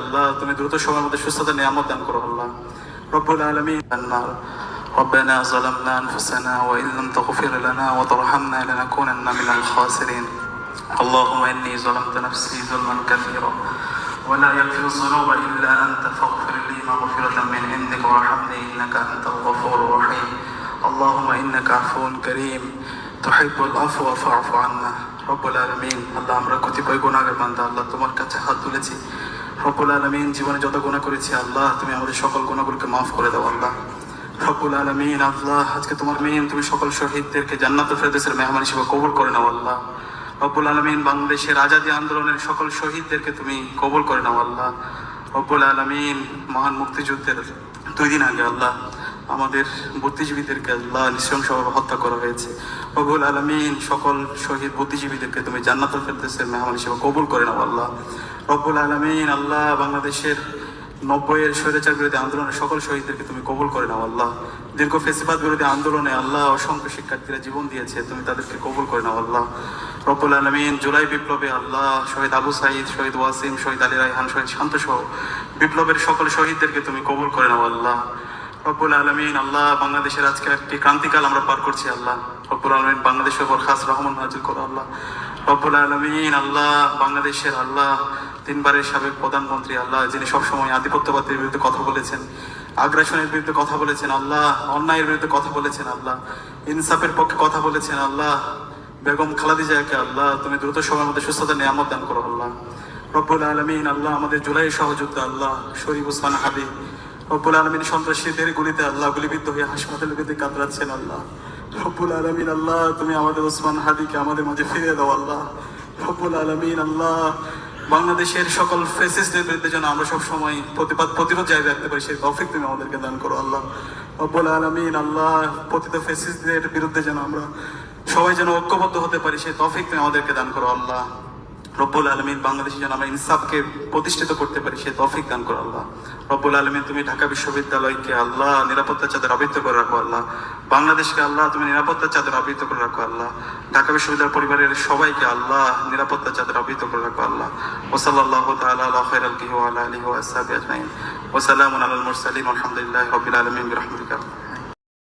আল্লাহ তুমি দ্রুত সময়ের মধ্যে সুস্থতা নিয়ামত দান করো আল্লাহ রব্বুল আলামিন। ربنا ظلمنا أنفسنا وإن لم تغفر لنا وترحمنا لنكونن من الخاسرين اللهم إني ظلمت نفسي ظلما كثيرا ولا يغفر الذنوب إلا أنت فاغفر لي مغفرة من عندك وارحمني إنك أنت الغفور الرحيم اللهم إنك عفو كريم تحب العفو فاعف عنا রব্বুল আলামিন। আল্লাহ আমরা কতিপয় গুনাহগার বান্দা আল্লাহ তোমার কাছে হাত তুলেছি রব্বুল আলামিন। জীবনে যত গুনাহ করেছি আল্লাহ তুমি আমাদের সকল গুনাহগুলোকে মাফ করে দাও আল্লাহ রব্বুল আলামিন। আল্লাহ আজকে তোমার মেইন তুমি সকল শহীদদেরকে জান্নাতুল ফেরদৌসের মেহমান হিসেবে কবুল করে নাও আল্লাহ রব্বুল আলামিন। বাংলাদেশের আজাদী আন্দোলনের সকল শহীদদেরকে তুমি কবুল করে নাও আল্লাহ রব্বুল আলামিন। মহান মুক্তিযুদ্ধের 2 দিন আগে আল্লাহ আমাদের বুদ্ধিজীবীদেরকে আল্লাহ নৃশংসভাবে হত্যা করা হয়েছে রব্বুল আলামিন। সকল শহীদ বুদ্ধিজীবীদেরকে তুমি জান্নাতুল ফেরদৌসের মেহমান হিসেবে কবুল করে নাও আল্লাহ রব্বুল আলামিন। আল্লাহ বাংলাদেশের 90-এর স্বৈরাচার বিরোধী আন্দোলনের সকল শহীদদেরকে তুমি কবুল করে নাও আল্লাহ। দীর্ঘ ফেসিবাদ বিরোধী আন্দোলনে আল্লাহ অসংখ্য শিক্ষার্থীরা জীবন দিয়েছে তুমি তাদেরকে কবুল করে নাও আল্লাহ রব্বুল আলামিন। জুলাই বিপ্লবে আল্লাহ শহীদ আবু সাঈদ, শহীদ ওয়াসিম, শহীদ আলী রায়হান, শহীদ শান্ত সহ বিপ্লবের সকল শহীদদেরকে তুমি কবুল করে নাও আল্লাহ রব্বুল আলামিন। আল্লাহ বাংলাদেশের আজকে একটি ক্রান্তিকাল আমরা পার করছি আল্লাহ রব্বুল আলামিন। বাংলাদেশের উপর খাস রহমান নাজিল করো আল্লাহ রব্বুল আলামিন। আল্লাহ বাংলাদেশের আল্লাহ 3 বারের সাবেক প্রধানমন্ত্রী আল্লাহ যিনি সবসময় আধিপত্যবাদের বিরুদ্ধে কথা বলেছেন, আগ্রাসনের বিরুদ্ধে কথা বলেছেন আল্লাহ, অন্যায়ের বিরুদ্ধে কথা বলেছেন আল্লাহ, ইনসাফের পক্ষে কথা বলেছেন আল্লাহ বেগম খালেদা জিয়াকে আল্লাহ তুমি দ্রুত সময়ের মধ্যে সুস্থতা নিয়ামত দান করো আল্লাহ রব্বুল আলামিন। আল্লাহ আমাদের জুলাই সহযোদ্ধা আল্লাহ শরীফ ওসমান হাদি রব্বুল আলামিন সন্ত্রাসীদের গুলিতে আল্লাহ গুলিবিদ্ধ হয়ে হাসপাতালের ভিতরে কাতরাচ্ছেন আল্লাহ রব্বুল আলামিন। আল্লাহ তুমি আমাদের ওসমান হাদিকে আমাদের মাঝে ফিরিয়ে দাও আল্লাহ রব্বুল আলামিন। আল্লাহ বাংলাদেশের সকল ফেসিস্টদের বিরুদ্ধে যেন আমরা সবসময় প্রতিরোধ জারি রাখতে পারি সেই তৌফিক তুমি আমাদেরকে দান করো আল্লাহ রব্বুল আলামিন। আল্লাহ পতিত ফেসিস্টদের বিরুদ্ধে যেন আমরা সবাই যেন ঐক্যবদ্ধ হতে পারি সেই তৌফিক তুমি আমাদেরকে দান করো আল্লাহ রব্বুল আলামিন। বাংলাদেশে যেন আমরা ইনসাফকে প্রতিষ্ঠিত করতে পারি সেই তৌফিক দান করো আল্লাহ রব্বুল আলামিন। তুমি ঢাকা বিশ্ববিদ্যালয়কে আল্লাহ নিরাপত্তার চাদর আবৃত করে রাখো আল্লাহ। বাংলাদেশকে আল্লাহ তুমি নিরাপত্তার চাদর আবৃত করে রাখো আল্লাহ। ঢাকা বিশ্ববিদ্যালয় পরিবারের সবাইকে আল্লাহ নিরাপত্তার চাদর আবৃত করে রাখো আল্লাহ। ওয়া সাল্লাল্লাহু তাআলা আলা খায়রিল ওয়া আলা আলিহি ওয়া আসহাবিহি আজমাইন ওয়া সালামুন আলাল মুরসালিন ওয়া আলহামদুলিল্লাহি রাব্বিল আলামিন বিরহমাতিকা।